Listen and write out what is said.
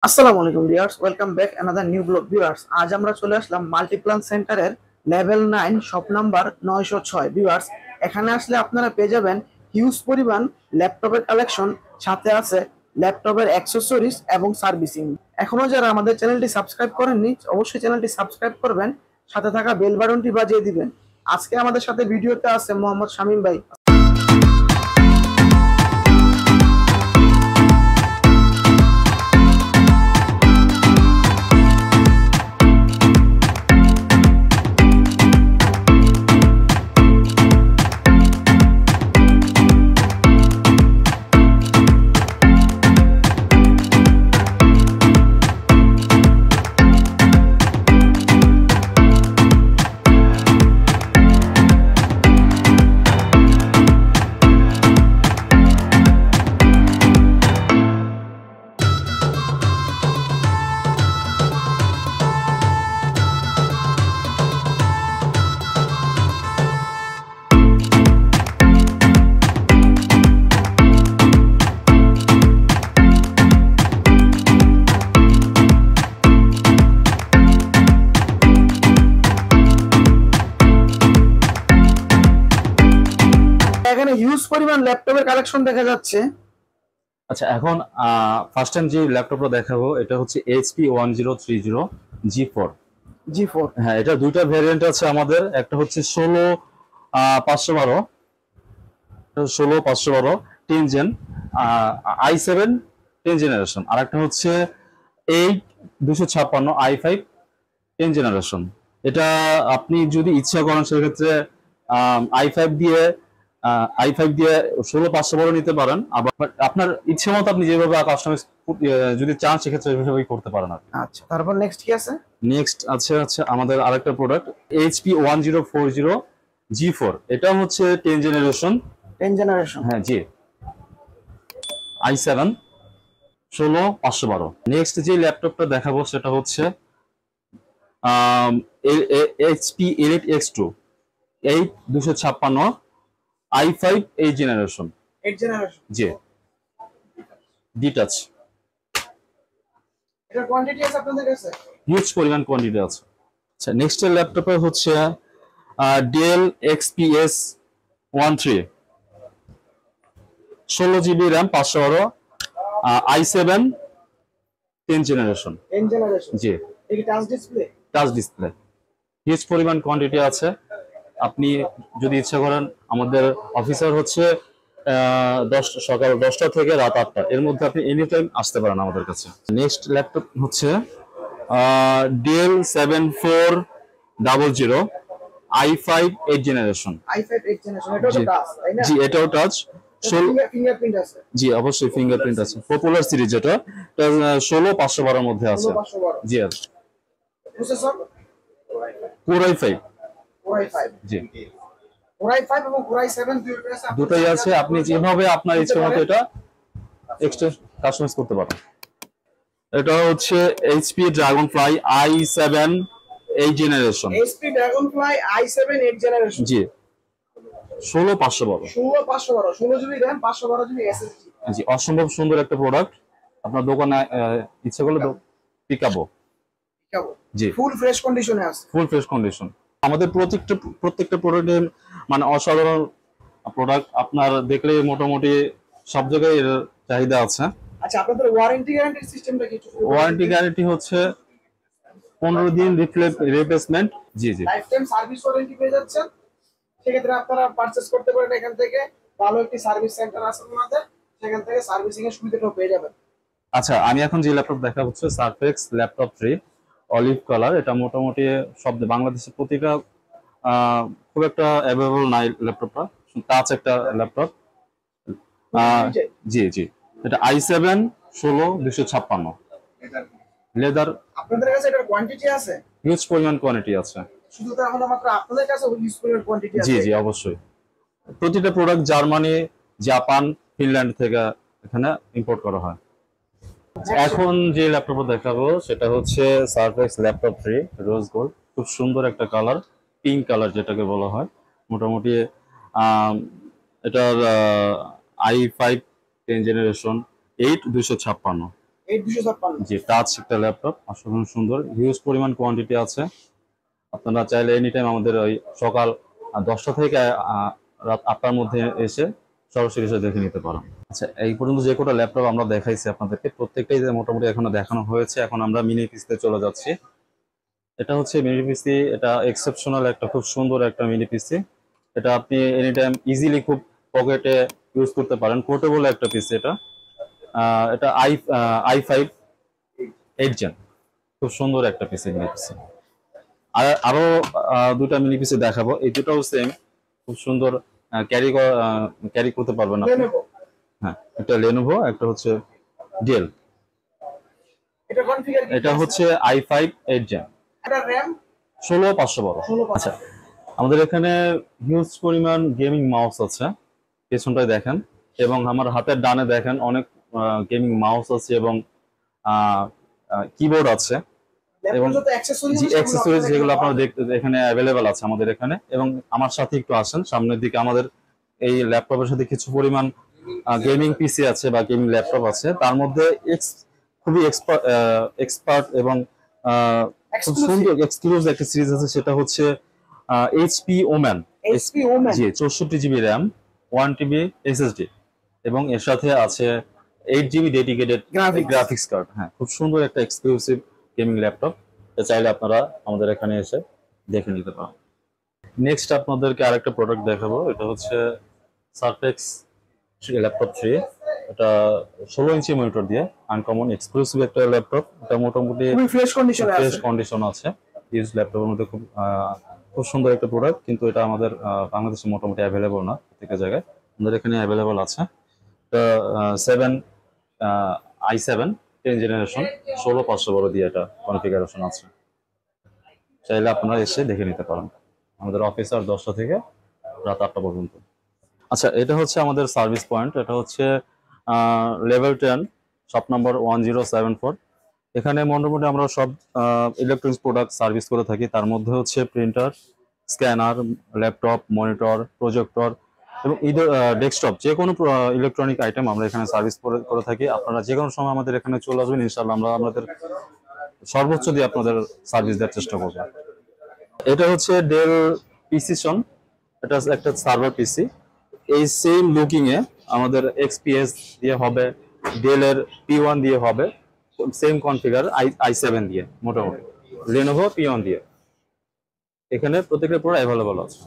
আসসালামু আলাইকুম viewers, welcome back another new blog viewers. আজ আমরা চলে আসলাম মাল্টিপ্লান সেন্টারের লেভেল 9 শপ নাম্বার 906 ভিউয়ার্স। এখানে আসলে আপনারা পেয়ে যাবেন হিউজ পরিমাণ ল্যাপটপের কালেকশন, সাথে আছে ল্যাপটপের অ্যাক্সেসরিজ এবং সার্ভিসিং। এখনো যারা আমাদের চ্যানেলটি সাবস্ক্রাইব করেননি অবশ্যই চ্যানেলটি সাবস্ক্রাইব করবেন, সাথে থাকা বেল বাটনটি বাজিয়ে দিবেন। আজকে আমাদের সাথে ভিডিওতে আছে মোহাম্মদ শামীম ভাই। এখানে হিউজ পরিমাণ ল্যাপটপের কালেকশন দেখা যাচ্ছে। আচ্ছা, এখন ফার্স্ট টাইম যে ল্যাপটপটা দেখাবো এটা হচ্ছে HP 1030 G4। G4। হ্যাঁ, এটা দুইটা ভেরিয়েন্ট আছে আমাদের। একটা হচ্ছে 16 512 10 জেন i7 10 জেনারেশন, আর একটা হচ্ছে 8256 i5 10 জেনারেশন। এটা আপনি যদি ইচ্ছা করেন সেক্ষেত্রে i5 দিয়ে 16 512 নিতে পারেন। আবার আপনার ইচ্ছে মতো আপনি যেভাবে কাস্টমাইজ যদি চান সেক্ষেত্রে সেভাবেই করতে পারেন আর কি। আচ্ছা, তারপর নেক্সট কি আছে? নেক্সট আছে আমাদের আরেকটা প্রোডাক্ট HP 1040 G4। এটা হচ্ছে 10 জেনারেশন। 10 জেনারেশন। হ্যাঁ জি, i7 16 512। নেক্সট যে ল্যাপটপটা দেখাবো সেটা হচ্ছে HP Elite X2 8256 i5 8 generation. 8 generation. জি, ডিটাচ। এটার কোয়ান্টিটি আছে আপনাদের কাছে? হিউজ পরিমাণ কোয়ান্টিটি আছে। আচ্ছা, নেক্সট এর ল্যাপটপে হচ্ছে Dell XPS 13 16 GB RAM 512 i7 10 generation. 10 generation. জি, এটা touch display. Touch display. Huge পরিমাণ কোয়ান্টিটি আছে। আপনি যদি ইচ্ছা করেন, আমাদের অফিসার হচ্ছে সকাল 10টা থেকে রাত 8টা, এর মধ্যে আপনি এনি টাইম আসতে পারেন আমাদের কাছে। নেক্সট ল্যাপটপ হচ্ছে Dell 7400 i5 8 generation. i5 8 generation. এটাও তো টাচ, তাই না? জি, এটাও টাচ। ফিঙ্গারপ্রিন্ট আছে। জি, অবশ্যই ফিঙ্গারপ্রিন্ট আছে। পপুলার সিরিজ এটা 16 512 এর মধ্যে আছে। 512। জি, আর processor Core i5। Core i5। জি, Core i5 এবং Core i7 দুটোই আছে। দুটোই আছে। আপনি যেভাবে আপনার ইচ্ছে মতো এটা এক্সট্রা কাস্টমাইজ করতে পারেন। এটা হচ্ছে HP Dragonfly i7 8 generation. HP Dragonfly i7 8 generation. জি, 16 512। 16 512, 16 জিবি RAM 512 জিবি SSD। জি, অসম্ভব সুন্দর একটা প্রোডাক্ট। আপনার দোকানে ইচ্ছে করলে পিকাবো। জি, ফুল ফ্রেশ কন্ডিশনে আছে। Full fresh condition. আমাদের প্রত্যেকটা প্রোডাক্টের মানে অসাধারণ প্রোডাক্ট। আপনার দেখলে মোটামুটি সব জায়গায় এর চাহিদা আছে। আচ্ছা, আপনাদের ওয়ারেন্টি গ্যারান্টি সিস্টেমটা কি? ওয়ারেন্টি গ্যারান্টি হচ্ছে 15 দিন রিপ্লেসমেন্ট। জি জি, লাইফ টাইম সার্ভিস ওয়ারেন্টি পেয়ে যাচ্ছেন। সেক্ষেত্রে আপনারা পারচেজ করতে পারেন এখান থেকে। ভালো একটি সার্ভিস সেন্টার আছে আপনাদের, সেখান থেকে সার্ভিসিং এর সুবিধাটাও পেয়ে যাবেন। আচ্ছা, আমি এখন যে ল্যাপটপ দেখা হচ্ছে সারফেক্স ল্যাপটপ 3 অলিভ কালার। এটা মোটামুটি সব বাংলাদেশের প্রতিটা খুব একটা অ্যাভেলেবল নাই ল্যাপটপটা। টাচ একটা ল্যাপটপ। জি জি, এটা i7 16256 লেদার। আপনাদের কাছে এটার কোয়ান্টিটি আছে? হিউজ পরিমাণ কোয়ান্টিটি আছে। শুধু তাহলে মাত্র আপনাদের কাছে হিউজ পরিমাণ কোয়ান্টিটি আছে? জি জি, অবশ্যই। প্রতিটা প্রোডাক্ট জার্মানি, জাপান, ফিনল্যান্ড থেকে এখানে ইম্পোর্ট করা হয়। এখন যে ল্যাপটপটা দেখাবো সেটা হচ্ছে সারফেক্স ল্যাপটপ 3 রোজ গোল্ড। খুব সুন্দর একটা কালার, পিঙ্ক কালার যেটাকে বলা হয়। মোটামুটি এটার i5 10 জেনারেশন 8256। 8256 জি, টাচ একটা ল্যাপটপ, অসাধারণ সুন্দর, হিউজ পরিমাণ কোয়ান্টিটি আছে। আপনারা চাইলে এনি টাইম আমাদের ওই সকাল 10টা থেকে রাত 8টার মধ্যে এসে সরাসরি এসে দেখে নিতে পারেন। আচ্ছা, এই পর্যন্ত যে কটা ল্যাপটপ আমরা দেখাইছি আপনাদেরকে, প্রত্যেকটাই যে মোটামুটি এখনো দেখানো হয়েছে। এখন আমরা মিনি পিসিতে চলে যাচ্ছি। এটা হচ্ছে মিনি পিসি, এটা এক্সেপশনাল একটা খুব সুন্দর একটা মিনি পিসি। এটা আপনি এনি টাইম ইজিলি খুব পকেটে ইউজ করতে পারেন, পোর্টেবল একটা পিসি এটা। এটা i5 8 জেন, খুব সুন্দর একটা পিসি, মিনি পিসি। আর আরো দুটা মিনি পিসি দেখাবো, এই দুটাও সেম, খুব সুন্দর, ক্যারি করতে পারবেন আপনি। Lenovo হ্যাঁ, একটা লেনোভো, একটা হচ্ছে ডেল। এটা কনফিগার কি এটা হচ্ছে i5 8 জেন, এটা RAM 16512। 16 আচ্ছা, আমাদের এখানে হিউজ পরিমাণ গেমিং মাউস আছে, পেছনটায় দেখেন, এবং আমার হাতের ডানে দেখেন অনেক গেমিং মাউস আছে এবং কিবোর্ড আছে, এবং ল্যাপটপ যত অ্যাকসেসরিজ জি অ্যাক্সেসরিজ যেগুলো আপনারা দেখতে এখানে অ্যাভেলেবেল আছে আমাদের এখানে। এবং আমার সাথে একটু আসেন সামনের দিকে, আমাদের এই ল্যাপটপের সাথে কিছু পরিমাণ গেমিং পিসি আছে বা গেমিং ল্যাপটপ আছে, তার মধ্যে খুবই এক্সপার্ট এবং খুব সুন্দর এক্সক্লুসিভ একটা সিরিজ আছে, সেটা হচ্ছে এইচপি ওম্যান। HP Omen জি, 64 জিবি র্যাম, 1 টিবি এসএসডি, এবং এর সাথে আছে 8 জিবি ডেডিকেটেড গ্রাফিক্স কার্ড। হ্যাঁ, খুব সুন্দর একটা এক্সক্লুসিভ গেমিং ল্যাপটপ, চাইলে আপনারা আমাদের এখানে এসে দেখে নিতে পারেন। নেক্সট আপনাদেরকে আরেকটা প্রোডাক্ট দেখাবো, এটা হচ্ছে সারফেক্স ল্যাপটপ 3। এটা 16 ইঞ্চি মনিটর দিয়ে আনকমন এক্সক্লুসিভ একটা ল্যাপটপ। এটা মোটামুটি খুবই ফ্রেশ কন্ডিশনে ফ্রেশ আছে। কন্ডিশন আছে। ইউজ ল্যাপটপের মধ্যে খুব খুব সুন্দর একটা প্রোডাক্ট, কিন্তু এটা আমাদের বাংলাদেশে মোটামুটি অ্যাভেলেবল না, প্রত্যেক জায়গায় আমাদের এখানে অ্যাভেলেবল আছে। এটা 7 i7 10 জেনারেশন 16512 দিয়ে এটা কনফিগারেশন আছে। চাইলে আপনারা এসে দেখে নিতে পারেন। আমাদের অফিস আর 10টা থেকে রাত 8টা পর্যন্ত। আচ্ছা, এটা হচ্ছে আমাদের সার্ভিস পয়েন্ট। এটা হচ্ছে লেভেল 10, শপ নাম্বার 1074। এখানে মোটামুটি আমরা সব ইলেকট্রনিক্স প্রোডাক্ট সার্ভিস করে থাকি। তার মধ্যে হচ্ছে printer, scanner, laptop, monitor, projector এবং ডেস্কটপ, যে কোনো ইলেকট্রনিক আইটেম আমরা এখানে সার্ভিস করে থাকি। আপনারা যে কোনো সময় আমাদের এখানে চলে আসবেন, ইনশাআল্লাহ আমরা আমাদের সর্বোচ্চ দিয়ে আপনাদের সার্ভিস দেওয়ার চেষ্টা করব। এটা হচ্ছে ডেল পিসিশন, এটা একটা সার্ভার পিসি। এই সেম লুকিং এ আমাদের এক্সপিএস দিয়ে হবে, ডেল এর P1 দিয়ে হবে, সেম কনফিগার i7 দিয়ে, মোটামুটি লেনোভো P1 দিয়ে। এখানে প্রত্যেকটা পুরো অ্যাভেলেবল আছে।